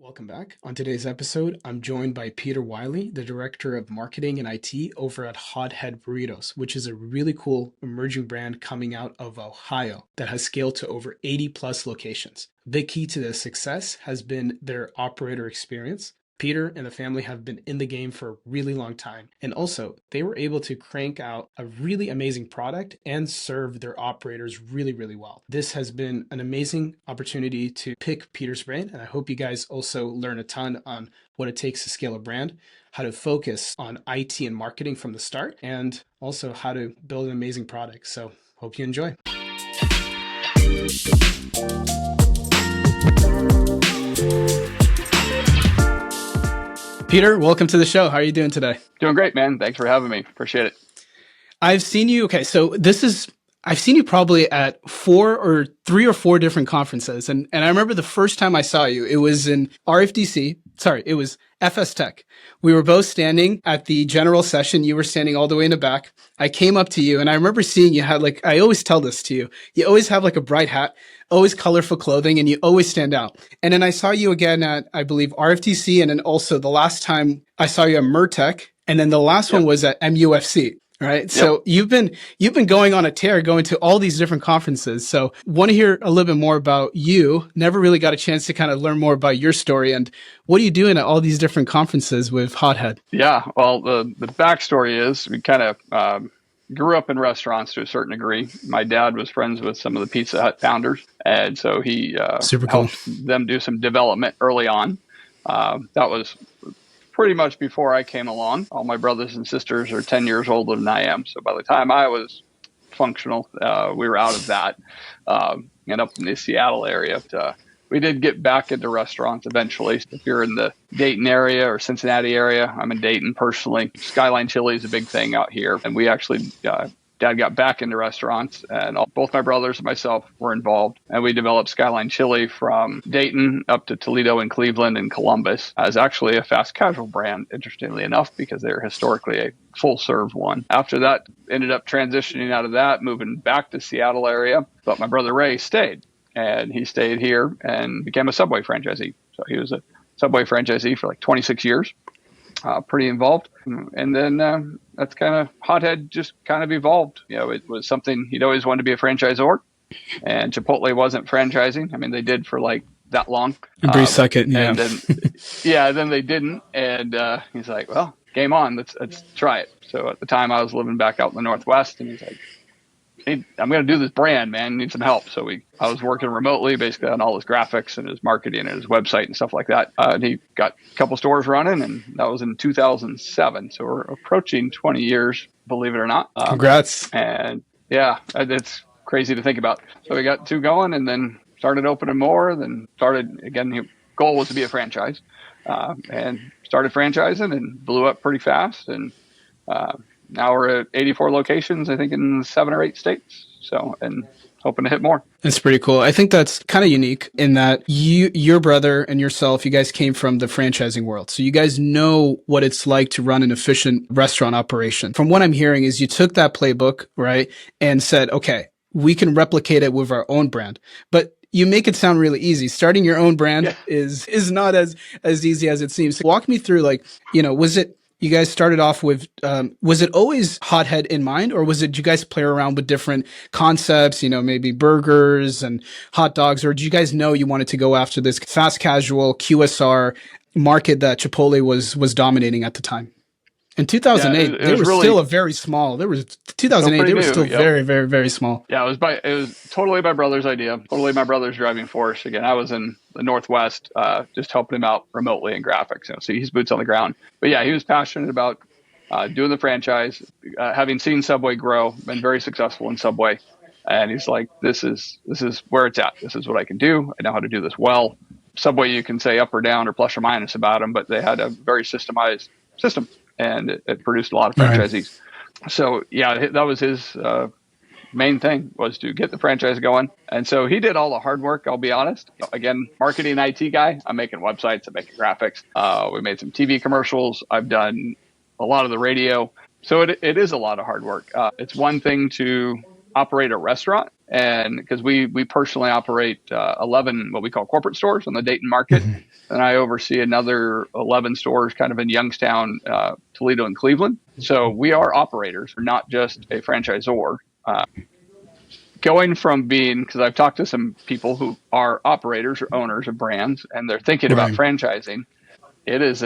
Welcome back. On today's episode, I'm joined by Peter Wiley, the Director of Marketing and IT over at Hot Head Burritos, which is a really cool emerging brand coming out of Ohio that has scaled to over 80 plus locations. A big key to their success has been their operator experience. Peter and the family have been in the game for a really long time. And also, they were able to crank out a really amazing product and serve their operators really, really well. This has been an amazing opportunity to pick Peter's brain. And I hope you guys also learn a ton on what it takes to scale a brand, how to focus on IT and marketing from the start, and also how to build an amazing product. So hope you enjoy. Peter, welcome to the show. How are you doing today? Doing great, man. Thanks for having me. Appreciate it. I've seen you. Okay, so I've seen you probably at three or four different conferences. And I remember the first time I saw you, it was in it was FS Tech. We were both standing at the general session. You were standing all the way in the back. I came up to you and I remember seeing you had I always tell this to you. You always have a bright hat, always colorful clothing, and you always stand out. And then I saw you again at, I believe, RFTC. And then also the last time I saw you at Mertech. And then the last one was at MUFC. Right. Yep. So you've been going on a tear, going to all these different conferences. So want to hear a little bit more about you. Never really got a chance to kind of learn more about your story and what are you doing at all these different conferences with Hot Head? Yeah. Well, the backstory is we kind of grew up in restaurants to a certain degree. My dad was friends with some of the Pizza Hut founders. And so he Super cool. helped them do some development early on. That was pretty much before I came along. All my brothers and sisters are 10 years older than I am. So by the time I was functional, we were out of that and up in the Seattle area. But, we did get back into restaurants eventually. If you're in the Dayton area or Cincinnati area, I'm in Dayton personally. Skyline Chili is a big thing out here. And we actually, Dad got back into restaurants and both my brothers and myself were involved. And we developed Skyline Chili from Dayton up to Toledo and Cleveland and Columbus as actually a fast casual brand, interestingly enough, because they're historically a full serve one. After that, ended up transitioning out of that, moving back to Seattle area. But my brother Ray stayed and he stayed here and became a Subway franchisee. So he was a Subway franchisee for 26 years. Pretty involved. And then that's kind of Hot Head just kind of evolved. It was something he'd always wanted to be a franchisor, and Chipotle wasn't franchising. I mean, they did for that long. A brief second, yeah. And then they didn't. And he's like, well, game on. Let's try it. So at the time I was living back out in the Northwest, and he's like, hey, I'm going to do this brand, man. Need some help. So I was working remotely, basically on all his graphics and his marketing and his website and stuff like that. And he got a couple stores running, and that was in 2007. So we're approaching 20 years, believe it or not. Congrats. And yeah, it's crazy to think about. So we got two going, and then started opening more. Then started again. The goal was to be a franchise, and started franchising and blew up pretty fast. And now we're at 84 locations, I think, in 7 or 8 states. So, and hoping to hit more. That's pretty cool. I think that's kind of unique in that your brother and yourself, you guys came from the franchising world. So you guys know what it's like to run an efficient restaurant operation. From what I'm hearing is you took that playbook, right, and said, okay, we can replicate it with our own brand. But you make it sound really easy. Starting your own brand is not as easy as it seems. Walk me through, was it, you guys started off with, was it always Hot Head in mind, or did you guys play around with different concepts, maybe burgers and hot dogs, or did you guys know you wanted to go after this fast casual QSR market that Chipotle was dominating at the time? In 2008, they were still very small. 2008, they were still very, very, very small. Yeah, it was totally my brother's idea. Totally my brother's driving force. Again, I was in the Northwest, just helping him out remotely in graphics. So he's boots on the ground. But yeah, he was passionate about doing the franchise, having seen Subway grow, been very successful in Subway. And he's like, this is where it's at. This is what I can do. I know how to do this well. Subway, you can say up or down or plus or minus about them, but they had a very systemized system. And it produced a lot of franchisees. Right. So yeah, that was his main thing, was to get the franchise going. And so he did all the hard work, I'll be honest. Again, marketing IT guy, I'm making websites, I'm making graphics. We made some TV commercials. I've done a lot of the radio. So it is a lot of hard work. It's one thing to operate a restaurant. And because we personally operate 11 what we call corporate stores on the Dayton market, and I oversee another 11 stores kind of in Youngstown, Toledo, and Cleveland. So we are operators, we're not just a franchisor. Going from being, because I've talked to some people who are operators or owners of brands, and they're thinking about franchising, it is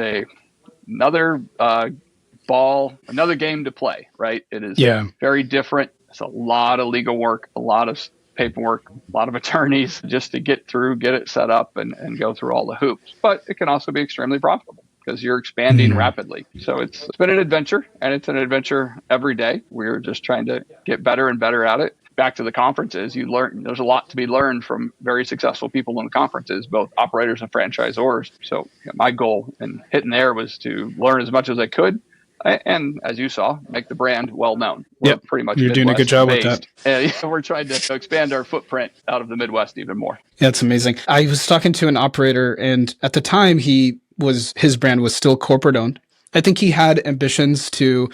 another another game to play, right? It is very different. It's a lot of legal work, a lot of paperwork, a lot of attorneys just to get it set up and go through all the hoops. But it can also be extremely profitable because you're expanding rapidly. So it's been an adventure, and it's an adventure every day. We're just trying to get better and better at it. Back to the conferences, you learn there's a lot to be learned from very successful people in the conferences, both operators and franchisors. So my goal in hitting there was to learn as much as I could. And as you saw, make the brand well known. We're pretty much you're Midwest doing a good job based. with that. And we're trying to expand our footprint out of the Midwest even more. That's amazing. I was talking to an operator, and at the time his brand was still corporate owned. I think he had ambitions to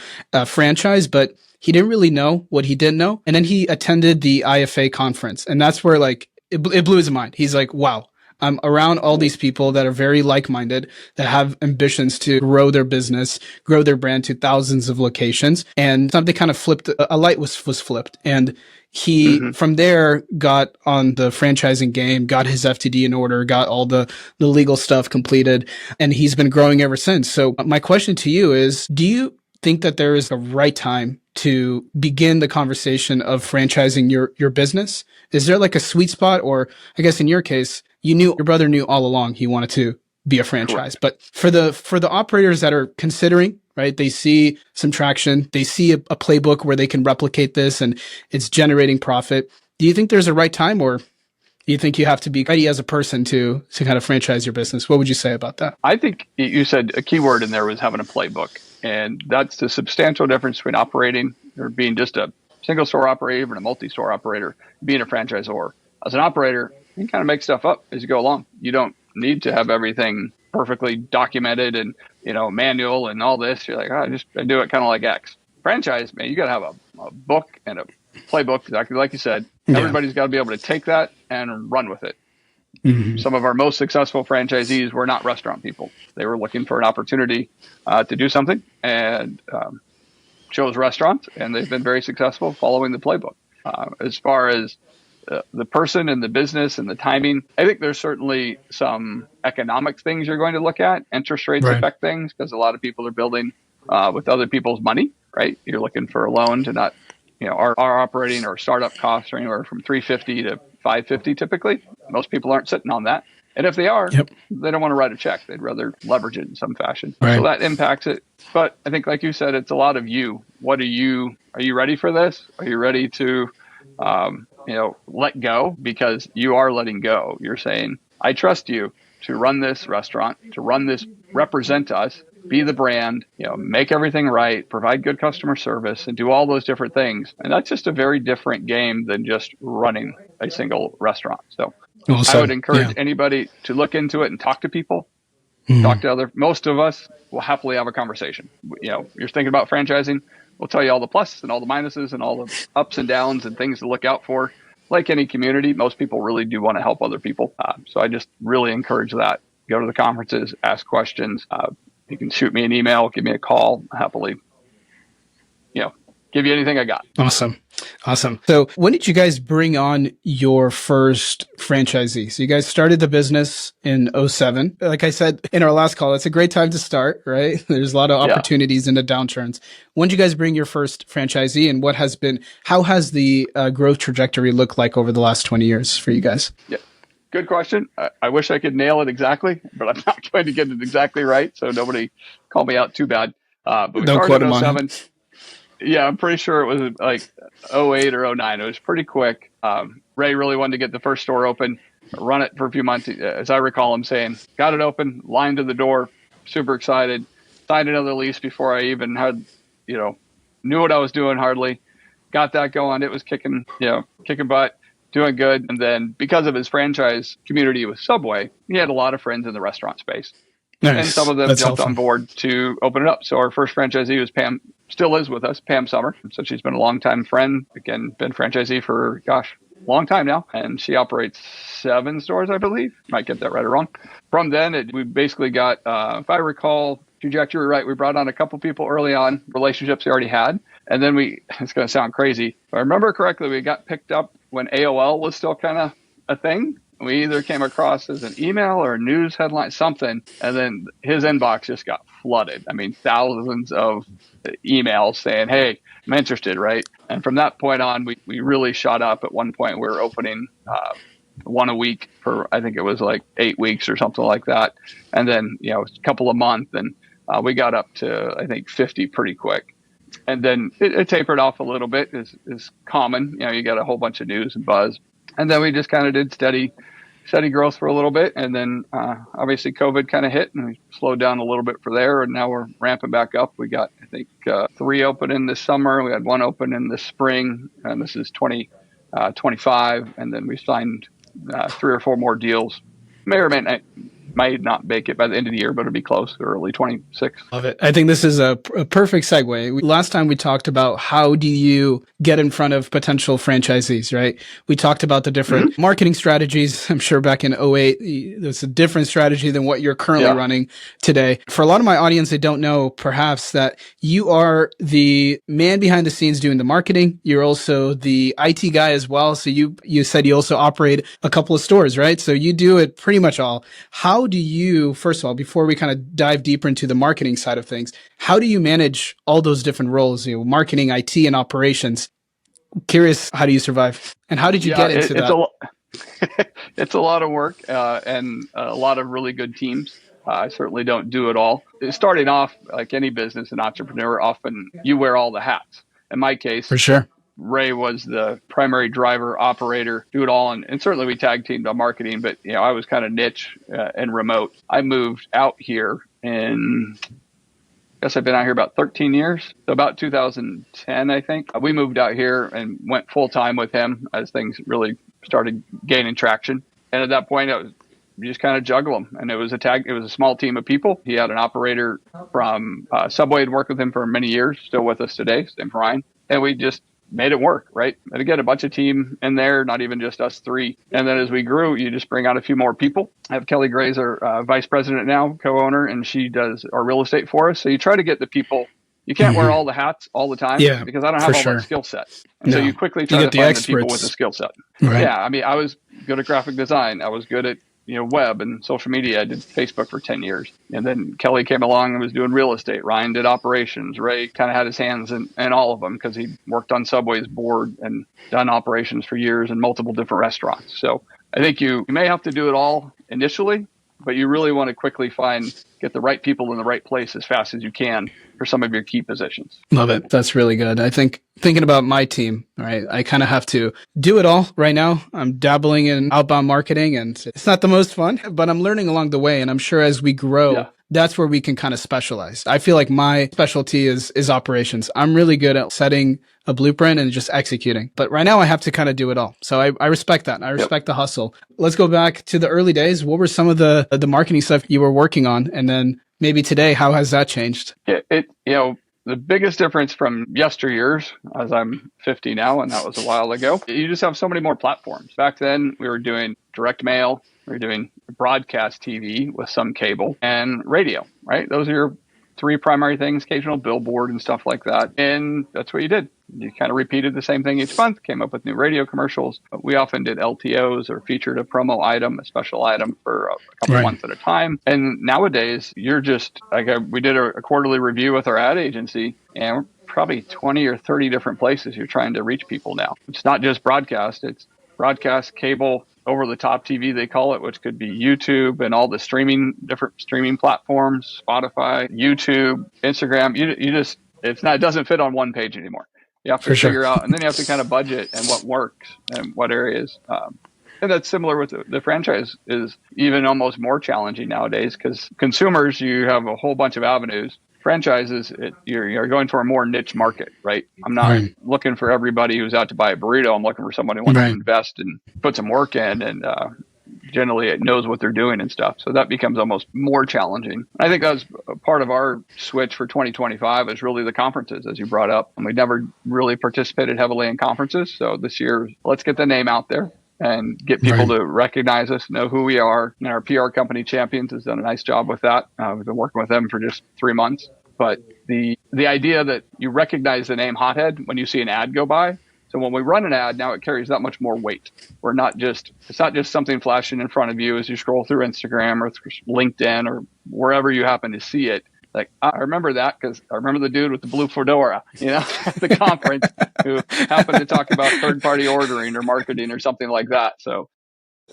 franchise, but he didn't really know what he didn't know. And then he attended the IFA conference, and that's where it blew his mind. He's like, wow, I'm around all these people that are very like-minded, that have ambitions to grow their business, grow their brand to thousands of locations. And something kind of flipped, a light was flipped. And he, from there, got on the franchising game, got his FTD in order, got all the legal stuff completed, and he's been growing ever since. So my question to you is, do you think that there is a right time to begin the conversation of franchising your business? Is there like a sweet spot? Or I guess in your case, your brother knew all along he wanted to be a franchise. Correct. But for the operators that are considering, right, they see some traction, they see a playbook where they can replicate this and it's generating profit. Do you think there's a right time, or do you think you have to be ready as a person to kind of franchise your business? What would you say about that? I think you said a key word in there was having a playbook. And that's the substantial difference between operating or being just a single store operator and a multi-store operator, being a franchisor. As an operator, you can kind of make stuff up as you go along. You don't need to have everything perfectly documented and, manual and all this. You're like, I do it kind of like X. Franchise, man, you got to have a book and a playbook, exactly like you said. Yeah. Everybody's got to be able to take that and run with it. Some of our most successful franchisees were not restaurant people. They were looking for an opportunity to do something and chose restaurants, and they've been very successful following the playbook. As far as the person and the business and the timing, I think there's certainly some economic things you're going to look at. Interest rates affect things because a lot of people are building with other people's money, right? You're looking for a loan to not, our operating or startup costs are anywhere from $350 to $550 typically. Most people aren't sitting on that. And if they are, they don't want to write a check. They'd rather leverage it in some fashion. So that impacts it. But I think, like you said, it's a lot of you. Are you ready for this? Are you ready to, let go? Because you are letting go. You're saying, I trust you to run this restaurant, to run this, represent us, be the brand, make everything right, provide good customer service, and do all those different things. And that's just a very different game than just running a single restaurant. So I would encourage anybody to look into it and talk to people, talk to most of us will happily have a conversation. You're thinking about franchising, we'll tell you all the pluses and all the minuses and all the ups and downs and things to look out for. Like any community, most people really do want to help other people. So I just really encourage that. Go to the conferences, ask questions. You can shoot me an email, give me a call, happily, give you anything I got. Awesome. So when did you guys bring on your first franchisee? So you guys started the business in 2007. Like I said in our last call, it's a great time to start, right? There's a lot of opportunities in the downturns. When did you guys bring your first franchisee, and how has the growth trajectory looked like over the last 20 years for you guys? Yeah. Good question. I wish I could nail it exactly, but I'm not going to get it exactly right. So nobody call me out too bad. But we started in 2007. Yeah, I'm pretty sure it was like 2008 or 2009. It was pretty quick. Ray really wanted to get the first store open, run it for a few months. As I recall him saying, got it open, line to the door, super excited, signed another lease before I even had, knew what I was doing hardly. Got that going. It was kicking butt. Doing good. And then because of his franchise community with Subway, he had a lot of friends in the restaurant space. Nice. And some of them jumped on board to open it up. So our first franchisee was Pam, still is with us, Pam Summer. So she's been a longtime friend, again, been franchisee for, long time now, and she operates 7 stores, I believe. Might get that right or wrong. From then, we basically got, if I recall, trajectory right, we brought on a couple people early on, relationships we already had. And then it's going to sound crazy, if I remember correctly, we got picked up when AOL was still kind of a thing. We either came across as an email or a news headline, something, and then his inbox just got flooded. I mean, thousands of emails saying, hey, I'm interested, right? And from that point on, we really shot up. At one point, we were opening one a week for, I think it was like 8 weeks or something like that. And then, a couple a month. And we got up to, I think, 50 pretty quick. And then it tapered off a little bit, is common. You got a whole bunch of news and buzz. And then we just kind of did steady growth for a little bit. And then obviously COVID kind of hit and we slowed down a little bit for there. And now we're ramping back up. We got, I think, 3 open in this summer. We had 1 open in the spring. And this is 2025. And then we signed 3 or 4 more deals. May or might not make it by the end of the year, but it'll be close, early 26. Love it. I think this is a perfect segue. Last time we talked about how do you get in front of potential franchisees, right? We talked about the different marketing strategies. I'm sure back in 2008, there's a different strategy than what you're currently running today. For a lot of my audience, they don't know perhaps that you are the man behind the scenes doing the marketing. You're also the IT guy as well. So you said you also operate a couple of stores, right? So you do it pretty much all. How do you, first of all, before we kind of dive deeper into the marketing side of things, how do you manage all those different roles, marketing, IT, and operations? Curious, how do you survive? And how did you get into that? It's a lot of work and a lot of really good teams. I certainly don't do it all. Starting off, like any business and entrepreneur, often you wear all the hats. In my case, for sure, Ray was the primary driver, operator, do it all. And certainly we tag teamed on marketing, but I was kind of niche and remote. I moved out here I guess I've been out here about 13 years. So about 2010, I think. We moved out here and went full time with him as things really started gaining traction. And at that point, you just kind of juggle them. And it was a small team of people. He had an operator from Subway, had worked with him for many years, still with us today, same Ryan. And we just made it work, right? And again, a bunch of team in there, not even just us 3. And then as we grew, you just bring out a few more people. I have Kelly Gray's our vice president now, co-owner, and she does our real estate for us. So you try to get the people. You can't wear all the hats all the time because I don't have all that skill set. And so you quickly try to find the people with the skill set. Right. Yeah, I mean, I was good at graphic design. I was good at web and social media. I did Facebook for 10 years. And then Kelly came along and was doing real estate. Ryan did operations. Ray kind of had his hands in all of them because he worked on Subway's board and done operations for years in multiple different restaurants. So I think you may have to do it all initially, but you really want to quickly get the right people in the right place as fast as you can for some of your key positions. Love it. That's really good. I think thinking about my team, right, I kind of have to do it all right now. I'm dabbling in outbound marketing and it's not the most fun, but I'm learning along the way. And I'm sure as we grow, that's where we can kind of specialize. I feel like my specialty is operations. I'm really good at setting a blueprint and just executing. But right now I have to kind of do it all. So I respect that. I respect the hustle. Let's go back to the early days. What were some of the marketing stuff you were working on? And then maybe today, how has that changed? The biggest difference from yesteryears, as I'm 50 now, and that was a while ago, you just have so many more platforms. Back then, we were doing direct mail, we were doing broadcast TV with some cable, and radio, right? Those are your 3 primary things, occasional billboard and stuff like that. And that's what you did. You kind of repeated the same thing each month, came up with new radio commercials. We often did LTOs or featured a promo item, a special item for a couple months at a time. And nowadays, you're just like we did a quarterly review with our ad agency, and we're probably 20 or 30 different places you're trying to reach people now. It's not just broadcast, it's broadcast, cable, over-the-top TV, they call it, which could be YouTube and all the different streaming platforms, Spotify, YouTube, Instagram. It doesn't fit on one page anymore. You have to figure out, and then you have to kind of budget and what works and what areas. And that's similar with the franchise is even almost more challenging nowadays because consumers, you have a whole bunch of avenues. Franchises, you're going for a more niche market, right? I'm not looking for everybody who's out to buy a burrito. I'm looking for someone who wants to invest and put some work in and generally it knows what they're doing and stuff. So that becomes almost more challenging. I think that was part of our switch for 2025 is really the conferences, as you brought up. And we never really participated heavily in conferences. So this year, let's get the name out there and get people to recognize us, know who we are. And our PR company, Champions, has done a nice job with that. We've been working with them for just 3 months. But the idea that you recognize the name Hot Head when you see an ad go by. So when we run an ad, now it carries that much more weight. It's not just something flashing in front of you as you scroll through Instagram or through LinkedIn or wherever you happen to see it. Like, I remember that because I remember the dude with the blue fedora, at the conference who happened to talk about third-party ordering or marketing or something like that. So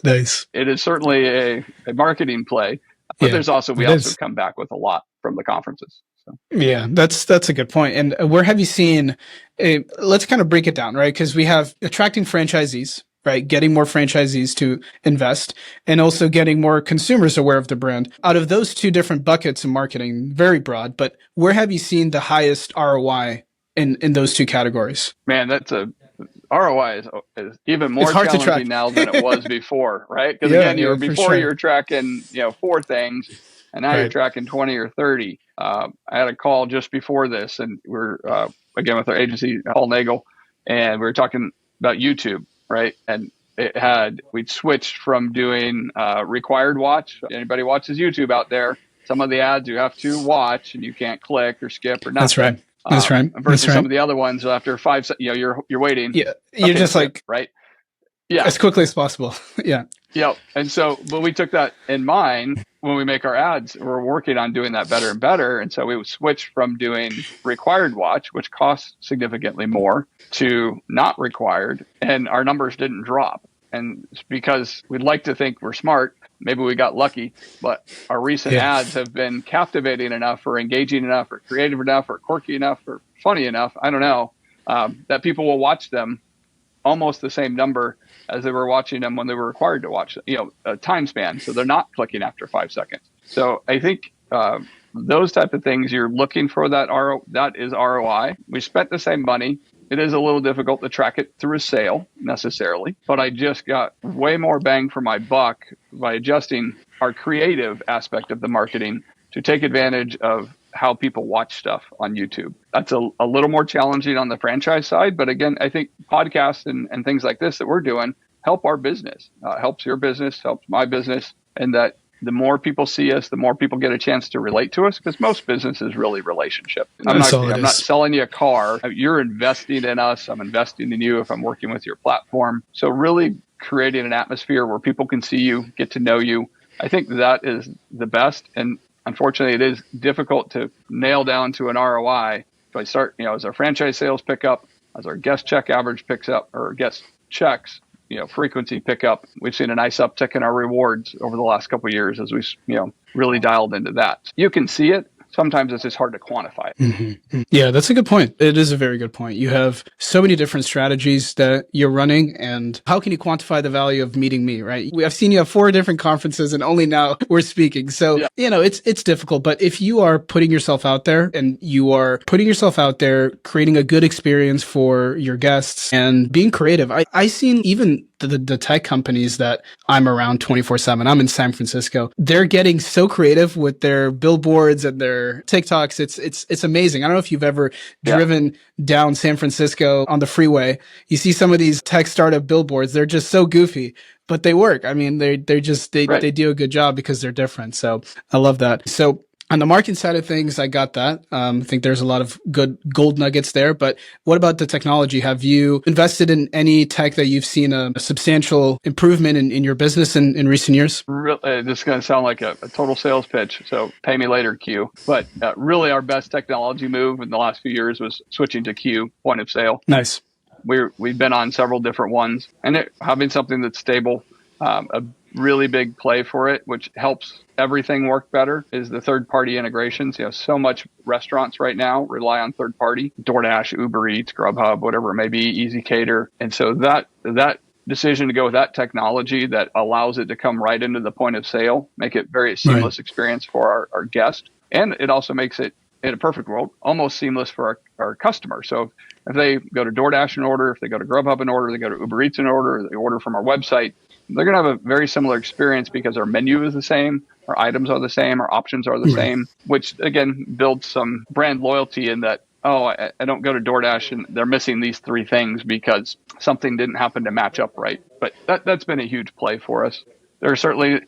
nice. It is certainly a marketing play, but we also come back with a lot from the conferences. So. Yeah, that's a good point. And where have you seen, let's kind of break it down, right? Because we have attracting franchisees, right? Getting more franchisees to invest and also getting more consumers aware of the brand. Out of those two different buckets of marketing, very broad, but where have you seen the highest ROI in those two categories? Man, ROI is even more challenging now than it was before, right? Because you were tracking, 4 things. And now you're tracking 20 or 30. I had a call just before this, and we're, again, with our agency, Paul Nagel, and we were talking about YouTube, right? And we'd switched from doing required watch. Anybody watches YouTube out there, some of the ads you have to watch, and you can't click or skip or nothing. That's right. That's right. Versus some of the other ones, after 5 seconds, you're waiting. Yeah, you're just like, right? Yeah, as quickly as possible. Yeah. Yeah. And so, but we took that in mind when we make our ads. We're working on doing that better and better. And so we would switch from doing required watch, which costs significantly more, to not required. And our numbers didn't drop. And it's because we'd like to think we're smart. Maybe we got lucky, but our recent ads have been captivating enough or engaging enough or creative enough or quirky enough or funny enough, I don't know, that people will watch them almost the same number as they were watching them when they were required to watch, a time span. So they're not clicking after 5 seconds. So I think those type of things you're looking for that is ROI. We spent the same money. It is a little difficult to track it through a sale necessarily, but I just got way more bang for my buck by adjusting our creative aspect of the marketing to take advantage of how people watch stuff on YouTube. That's a little more challenging on the franchise side. But again, I think podcasts and things like this that we're doing help our business, helps your business, helps my business. And that the more people see us, the more people get a chance to relate to us, because most business is really relationship. I'm not selling you a car. You're investing in us. I'm investing in you if I'm working with your platform. So really creating an atmosphere where people can see you, get to know you. I think that is the best. And unfortunately, it is difficult to nail down to an ROI. If I start, as our franchise sales pick up, as our guest check average picks up, or guest checks, frequency pick up, we've seen a nice uptick in our rewards over the last couple of years as we, really dialed into that. You can see it. Sometimes it's just hard to quantify it. Mm-hmm. Yeah, that's a good point. It is a very good point. You have so many different strategies that you're running, and how can you quantify the value of meeting me, right? I've seen you have 4 different conferences and only now we're speaking. So, it's difficult, but if you are putting yourself out there and you are putting yourself out there, creating a good experience for your guests and being creative, I seen even the tech companies that I'm around 24/7. I'm in San Francisco. They're getting so creative with their billboards and their TikToks. It's amazing. I don't know if you've ever driven down San Francisco on the freeway. You see some of these tech startup billboards. They're just so goofy, but they work. I mean, they do a good job because they're different. So I love that. So on the marketing side of things, I got that. I think there's a lot of good gold nuggets there. But what about the technology? Have you invested in any tech that you've seen a substantial improvement in your business in recent years? This is going to sound like a total sales pitch, so pay me later, Q. But really our best technology move in the last few years was switching to Q, point of sale. Nice. We've been on several different ones, and having something that's stable, a really big play for it, which helps everything work better, is the third-party integrations. So much restaurants right now rely on third-party, DoorDash, Uber Eats, Grubhub, whatever it may be, Easy Cater. And so that decision to go with that technology that allows it to come right into the point of sale, make it very seamless experience for our guest. And it also makes it, in a perfect world, almost seamless for our customer. So if they go to DoorDash and order, if they go to Grubhub and order, they go to Uber Eats and order, they order from our website, they're going to have a very similar experience because our menu is the same, our items are the same, our options are the same, which again builds some brand loyalty in that, oh, I don't go to DoorDash and they're missing these three things because something didn't happen to match up right. But that's been a huge play for us. There certainly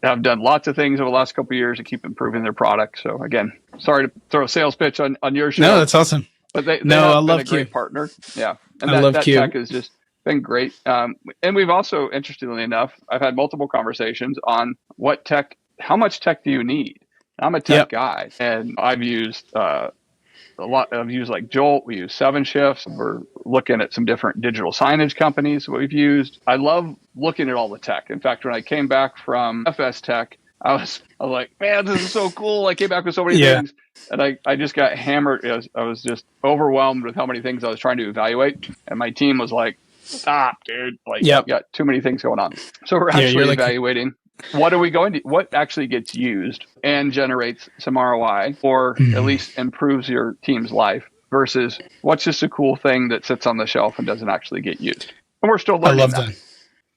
have done lots of things over the last couple of years to keep improving their product. So again, sorry to throw a sales pitch on your show. No, that's awesome. But they have been a great partner. Yeah. And that tech has just been great. And we've also, interestingly enough, I've had multiple conversations on how much tech do you need? I'm a tech guy, and I've used I've used like Jolt. We use 7Shifts. We're looking at some different digital signage companies that we've used. I love looking at all the tech. In fact, when I came back from FS Tech, I was like, man, this is so cool. I came back with so many things. And I just got hammered. I was just overwhelmed with how many things I was trying to evaluate. And my team was like, stop, dude. Like, you got too many things going on. So we're actually evaluating what actually gets used and generates some ROI, or at least improves your team's life, versus what's just a cool thing that sits on the shelf and doesn't actually get used. And we're still learning that.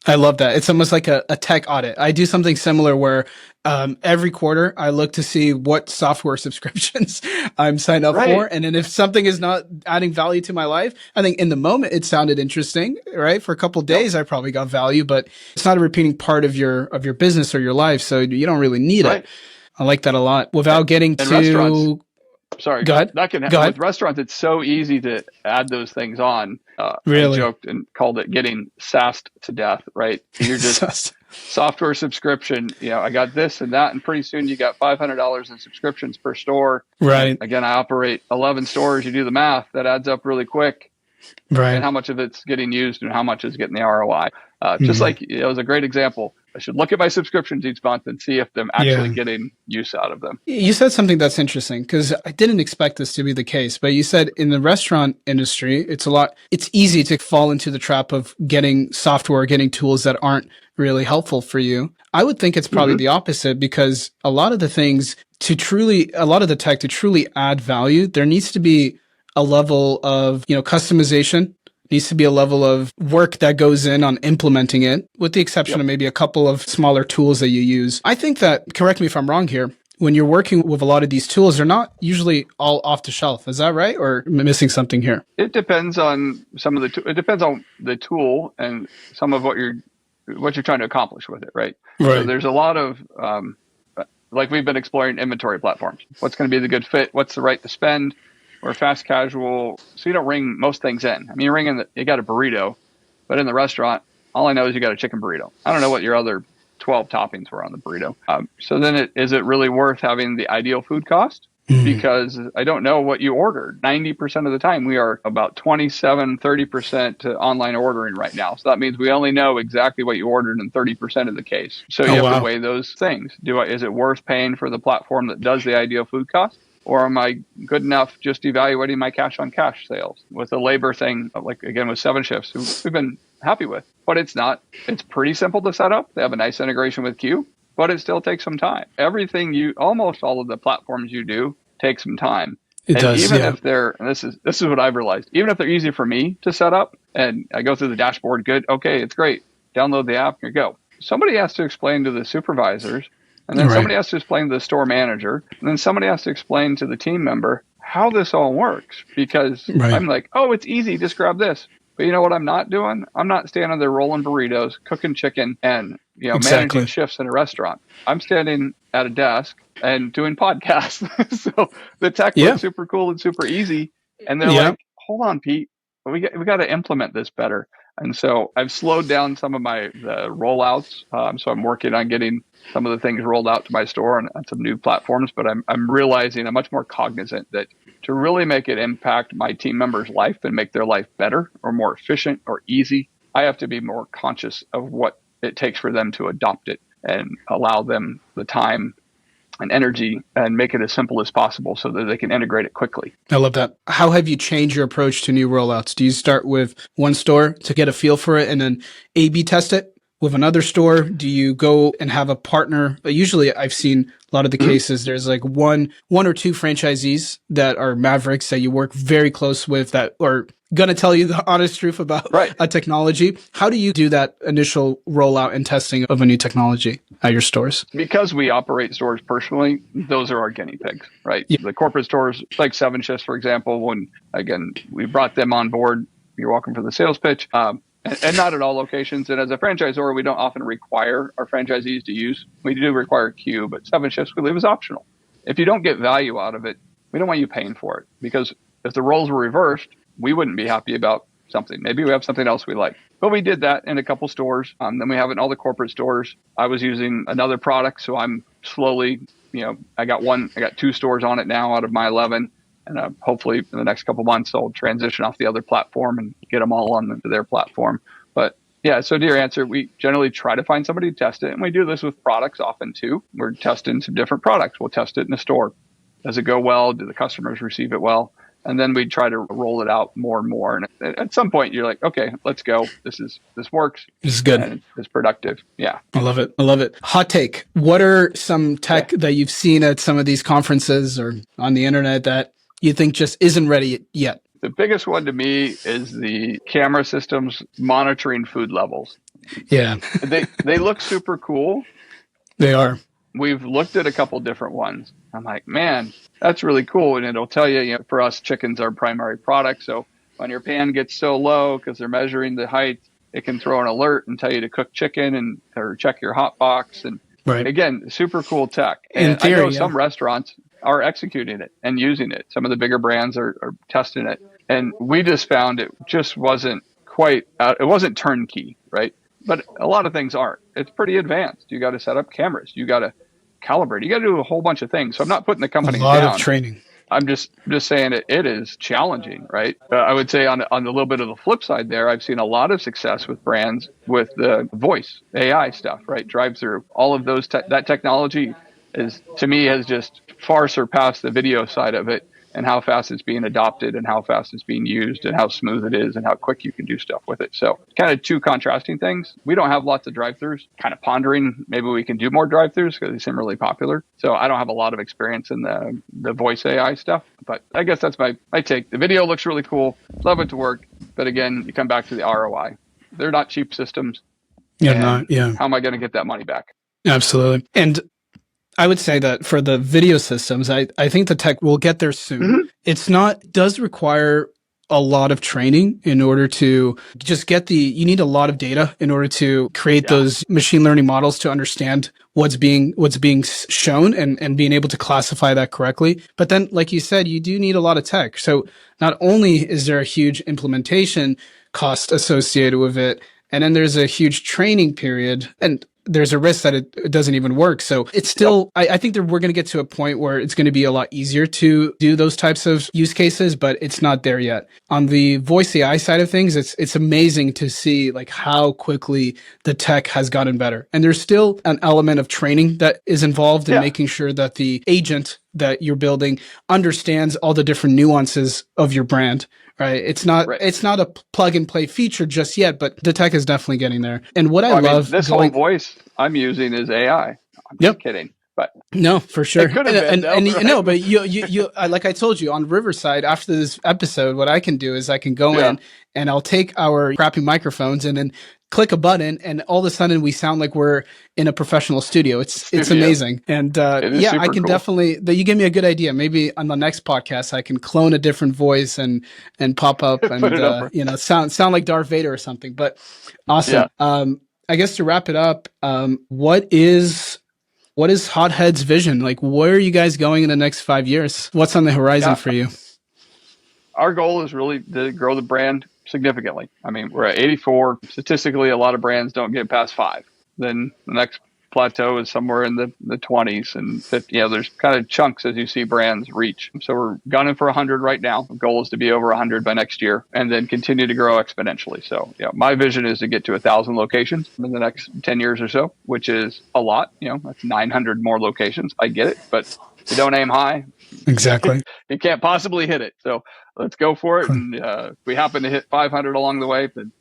I love that. It's almost like a tech audit. I do something similar where every quarter I look to see what software subscriptions I'm signed up for. And then if something is not adding value to my life, I think in the moment it sounded interesting, right? For a couple of days, I probably got value, but it's not a repeating part of your business or your life. So you don't really need it. I like that a lot. Without getting to restaurants. Sorry, go ahead. That can happen. With restaurants, it's so easy to add those things on. Really? I joked and called it getting sassed to death, right? You're just software subscription. I got this and that, and pretty soon you got $500 in subscriptions per store. Right. Again, I operate 11 stores. You do the math, that adds up really quick. Right. And how much of it's getting used and how much is getting the ROI. Just like it was a great example. I should look at my subscriptions each month and see if I'm actually getting use out of them. You said something that's interesting, because I didn't expect this to be the case, but you said in the restaurant industry, it's easy to fall into the trap of getting software, getting tools that aren't really helpful for you. I would think it's probably the opposite, because a lot of the tech to truly add value, there needs to be a level of, customization. Needs to be a level of work that goes in on implementing it, with the exception of maybe a couple of smaller tools that you use. I think that, correct me if I'm wrong here, when you're working with a lot of these tools, they're not usually all off the shelf. Is that right? Or am I missing something here? It depends on it depends on the tool and some of what you're trying to accomplish with it, right? So there's a lot of, like we've been exploring inventory platforms. What's going to be the good fit? What's the right to spend? Or fast casual, so you don't ring most things in. I mean, you got a burrito, but in the restaurant, all I know is you got a chicken burrito. I don't know what your other 12 toppings were on the burrito. So then is it really worth having the ideal food cost? Because I don't know what you ordered. 90% of the time, we are about 30% to online ordering right now. So that means we only know exactly what you ordered in 30% of the case. So you have to weigh those things. Is it worth paying for the platform that does the ideal food cost? Or am I good enough just evaluating my cash on cash sales? With the labor thing, like again with 7Shifts, who we've been happy with, but it's pretty simple to set up. They have a nice integration with Q, but it still takes some time. Almost all of the platforms you do take some time. It does, even if they're, and this is what I've realized, even if they're easy for me to set up and I go through the dashboard, good, okay, it's great. Download the app, here you go. Somebody has to explain to the supervisors, and then somebody has to explain to the store manager, and then somebody has to explain to the team member how this all works. Because I'm like, oh, it's easy, just grab this. But you know what I'm not doing? I'm not standing there rolling burritos, cooking chicken, and managing shifts in a restaurant. I'm standing at a desk and doing podcasts. So the tech looks super cool and super easy. And they're like, hold on, Pete, we got to implement this better. And so I've slowed down some of the rollouts. So I'm working on getting some of the things rolled out to my store and on some new platforms. But I'm realizing I'm much more cognizant that to really make it impact my team members' life and make their life better or more efficient or easy, I have to be more conscious of what it takes for them to adopt it and allow them the time and energy and make it as simple as possible so that they can integrate it quickly. I love that. How have you changed your approach to new rollouts? Do you start with one store to get a feel for it and then A/B test it with another store? Do you go and have a partner? Usually I've seen a lot of the cases, there's like one or two franchisees that are mavericks that you work very close with that, or going to tell you the honest truth about Right. a technology. How do you do that initial rollout and testing of a new technology at your stores? Because we operate stores personally, those are our guinea pigs, right? Yeah. The corporate stores, like Seven Shifts, for example, when, again, we brought them on board, you're welcome for the sales pitch, and not at all locations. And as a franchisor, we don't often require our franchisees to use. We do require Q, but Seven Shifts we leave as optional. If you don't get value out of it, we don't want you paying for it, because if the roles were reversed, we wouldn't be happy about something. Maybe we have something else we like. But we did that in a couple stores. Then we have it in all the corporate stores. I was using another product, so I'm slowly, I got 2 stores on it now out of my 11. And hopefully in the next couple months, I'll transition off the other platform and get them all on their platform. But yeah, so to your answer, we generally try to find somebody to test it. And we do this with products often too. We're testing some different products. We'll test it in the store. Does it go well? Do the customers receive it well? And then we try to roll it out more and more. And at some point, you're like, okay, let's go. This works. This is good. And it's productive. Yeah. I love it. I love it. Hot take. What are some tech that you've seen at some of these conferences or on the internet that you think just isn't ready yet? The biggest one to me is the camera systems monitoring food levels. Yeah. They look super cool. They are. We've looked at a couple different ones. I'm like, man, that's really cool. And it'll tell you, for us, chicken's our primary product. So when your pan gets so low because they're measuring the height, it can throw an alert and tell you to cook chicken or check your hot box. And again, super cool tech. And in theory, I know some restaurants are executing it and using it. Some of the bigger brands are testing it. And we just found it just wasn't quite, it wasn't turnkey, right? But a lot of things aren't. It's pretty advanced. You got to set up cameras. You got to calibrate. You got to do a whole bunch of things. So I'm not putting the company down. A lot of training. I'm just saying it is challenging, right? I would say on the little bit of the flip side there, I've seen a lot of success with brands with the voice AI stuff, right? Drive through. All of those that technology is, to me, has just far surpassed the video side of it, and how fast it's being adopted and how fast it's being used and how smooth it is and how quick you can do stuff with it. So kind of two contrasting things. We don't have lots of drive-thrus, kind of pondering maybe we can do more drive-thrus because they seem really popular. So I don't have a lot of experience in the voice AI stuff, but I guess that's my take. The video looks really cool. Love it to work. But again, you come back to the ROI. They're not cheap systems. Yeah, how am I going to get that money back? Absolutely. And I would say that for the video systems, I think the tech will get there soon. Mm-hmm. Does require a lot of training in order to just you need a lot of data in order to create those machine learning models to understand what's being shown and being able to classify that correctly. But then, like you said, you do need a lot of tech. So not only is there a huge implementation cost associated with it, and then there's a huge training period, and there's a risk that it doesn't even work. So it's still, I think that we're going to get to a point where it's going to be a lot easier to do those types of use cases, but it's not there yet. On the voice AI side of things, it's amazing to see like how quickly the tech has gotten better. And there's still an element of training that is involved in making sure that the agent that you're building understands all the different nuances of your brand. Right. It's not a plug and play feature just yet, but the tech is definitely getting there. And what I love this whole voice I'm using is AI. I'm just kidding. But no, for sure. It could have been, no, but you like I told you on Riverside after this episode, what I can do is I can go in and I'll take our crappy microphones and then click a button, and all of a sudden we sound like we're in a professional studio. It's amazing. And I can definitely, you gave me a good idea. Maybe on the next podcast, I can clone a different voice and pop up and, sound like Darth Vader or something, but awesome. Yeah. I guess to wrap it up, what is Hot Head's vision? Like, where are you guys going in the next 5 years? What's on the horizon for you? Our goal is really to grow the brand significantly. I mean, we're at 84. Statistically, a lot of brands don't get past 5. Then the next plateau is somewhere in the 20s and 50. There's kind of chunks as you see brands reach. So we're gunning for 100 right now. The goal is to be over 100 by next year and then continue to grow exponentially. So my vision is to get to 1,000 locations in the next 10 years or so, which is a lot. That's 900 more locations. I get it, but if you don't aim high, exactly, you can't possibly hit it. So let's go for it. And if we happen to hit 500 along the way, then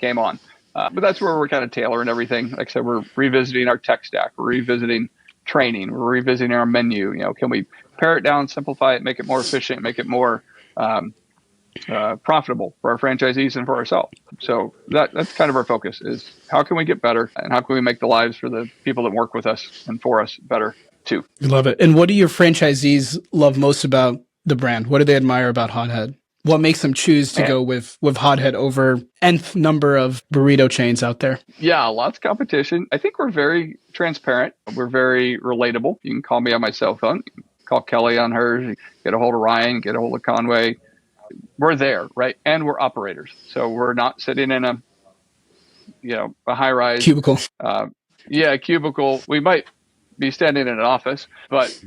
game on. But that's where we're kind of tailoring everything. Like I said, we're revisiting our tech stack. We're revisiting training. We're revisiting our menu. Can we pare it down, simplify it, make it more efficient, make it more profitable for our franchisees and for ourselves. So that's kind of our focus is how can we get better and how can we make the lives for the people that work with us and for us better too. I love it. And what do your franchisees love most about the brand? What do they admire about Hot Head? What makes them choose to go with Hot Head over nth number of burrito chains out there? Yeah, lots of competition. I think we're very transparent. We're very relatable. You can call me on my cell phone. You can call Kelly on hers. Get a hold of Ryan. Get a hold of Conway. We're there, right? And we're operators. So we're not sitting in a high rise cubicle. Cubicle. We might be standing in an office, but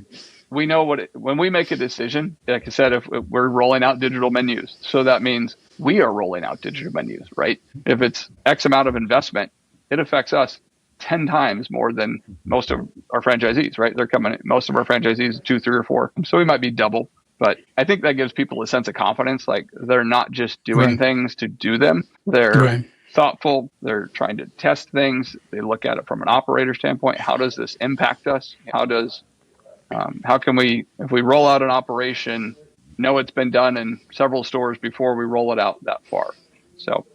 we know when we make a decision, like I said, if we're rolling out digital menus, so that means we are rolling out digital menus, right? If it's X amount of investment, it affects us 10 times more than most of our franchisees, right? Most of our franchisees, 2, 3, or 4. So we might be double, but I think that gives people a sense of confidence. Like they're not just doing things to do them. They're thoughtful. They're trying to test things. They look at it from an operator standpoint. How does this impact us? How can we, if we roll out an operation, know it's been done in several stores before we roll it out that far? So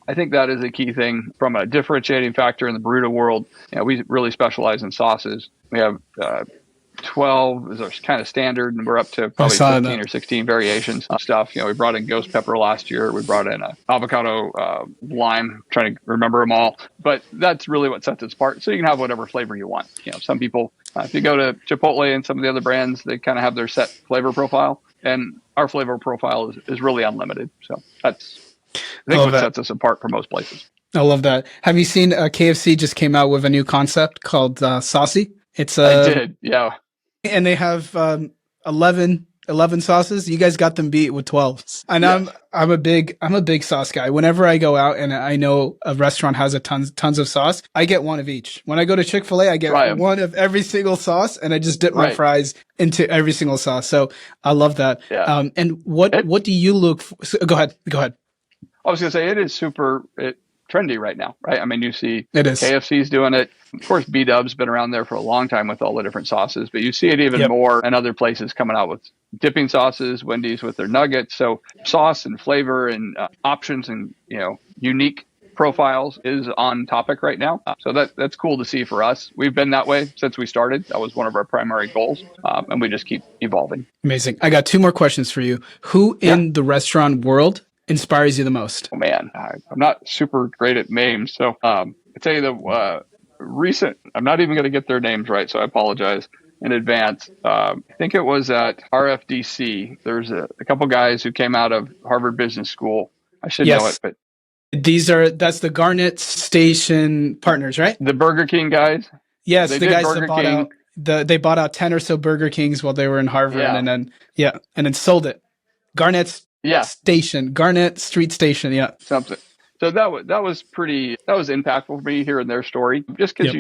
I think that is a key thing from a differentiating factor in the burrito world. We really specialize in sauces. We have 12 is our kind of standard, and we're up to probably 15 or 16 variations of stuff. We brought in ghost pepper last year. We brought in a avocado lime, trying to remember them all. But that's really what sets us apart. So you can have whatever flavor you want. Some people, if you go to Chipotle and some of the other brands, they kind of have their set flavor profile. And our flavor profile is really unlimited. So that's, I think, what sets us apart from most places. I love that. Have you seen KFC just came out with a new concept called Saucy? I did, yeah. And they have 11 sauces. You guys got them beat with 12. And yes. I'm a big sauce guy. Whenever I go out and I know a restaurant has tons of sauce, I get one of each. When I go to Chick-fil-A, I get one of every single sauce, and I just dip my fries into every single sauce. So I love that. Yeah. And what do you look for? So, go ahead. I was going to say it is super trendy right now, right? I mean, you see KFC's doing it. Of course, B-Dub's been around there for a long time with all the different sauces, but you see it even more and other places coming out with dipping sauces, Wendy's with their nuggets. So sauce and flavor and options and, unique profiles is on topic right now. So that's cool to see for us. We've been that way since we started. That was one of our primary goals. And we just keep evolving. Amazing. I got 2 more questions for you. Who in the restaurant world inspires you the most? Oh man, I'm not super great at names. So I'll tell you the recent, I'm not even going to get their names right, so I apologize in advance. I think it was at RFDC. There's a couple guys who came out of Harvard Business School. I should know it, but that's the Garnet Station partners, right? The Burger King guys. Yes, the guys that bought out they bought out 10 or so Burger Kings while they were in Harvard, and then sold it. Garnet Street Station, something. So that was impactful for me hearing their story, just because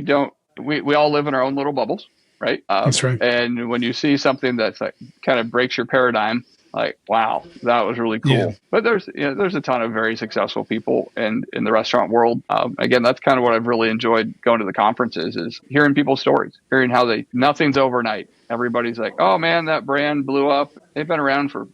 we all live in our own little bubbles, right? That's right. And when you see something that's like kind of breaks your paradigm, like, wow, that was really cool. Yeah. But there's a ton of very successful people in the restaurant world. Again, that's kind of what I've really enjoyed going to the conferences is hearing people's stories, hearing how nothing's overnight. Everybody's like, oh man, that brand blew up. They've been around for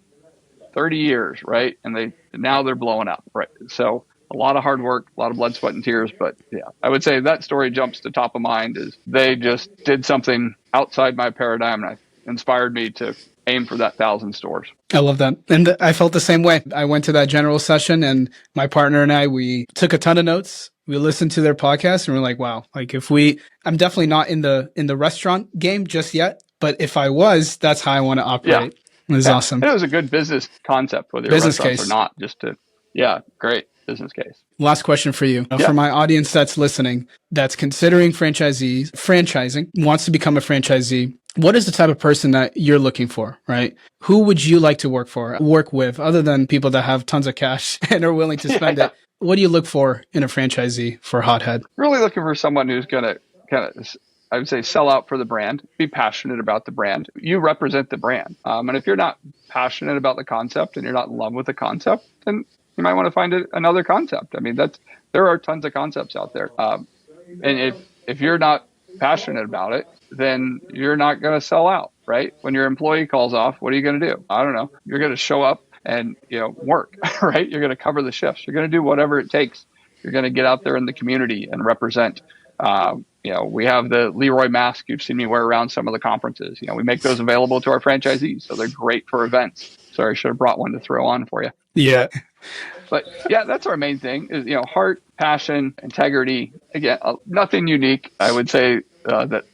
30 years, right? And now they're blowing up, right? So a lot of hard work, a lot of blood, sweat, and tears. But I would say that story jumps to top of mind is they just did something outside my paradigm, and it inspired me to aim for that 1,000 stores. I love that. And I felt the same way. I went to that general session, and my partner and we took a ton of notes. We listened to their podcast, and we're like, wow, like I'm definitely not in the restaurant game just yet, but if I was, that's how I want to operate. Yeah. It was awesome. It was a good business concept, whether you're restaurants or not, great business case. Last question for you. For my audience that's listening, that's considering franchising, wants to become a franchisee, what is the type of person that you're looking for, right? Who would you like to work with, other than people that have tons of cash and are willing to spend it? What do you look for in a franchisee for Hot Head? Really looking for someone who's going to kind of, I would say, sell out for the brand, be passionate about the brand. You represent the brand. And if you're not passionate about the concept and you're not in love with the concept, then you might want to find another concept. I mean, there are tons of concepts out there. And if you're not passionate about it, then you're not going to sell out, right? When your employee calls off, what are you going to do? I don't know. You're going to show up and, work, right? You're going to cover the shifts. You're going to do whatever it takes. You're going to get out there in the community and represent. We have the Leroy mask you've seen me wear around some of the conferences. We make those available to our franchisees, so they're great for events. Sorry, I should have brought one to throw on for you. Yeah. But yeah, that's our main thing is, heart, passion, integrity. Again, nothing unique. I would say that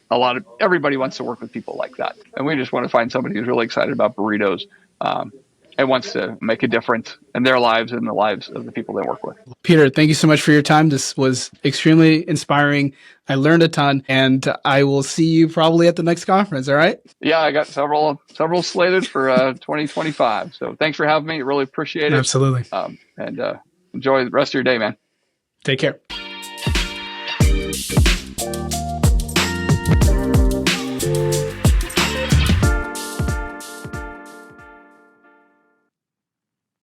everybody wants to work with people like that. And we just want to find somebody who's really excited about burritos and wants to make a difference in their lives and the lives of the people they work with. Peter, thank you so much for your time. This was extremely inspiring. I learned a ton, and I will see you probably at the next conference. All right? Yeah, I got several slated for 2025. So thanks for having me. Really appreciate it. Absolutely. And enjoy the rest of your day, man. Take care.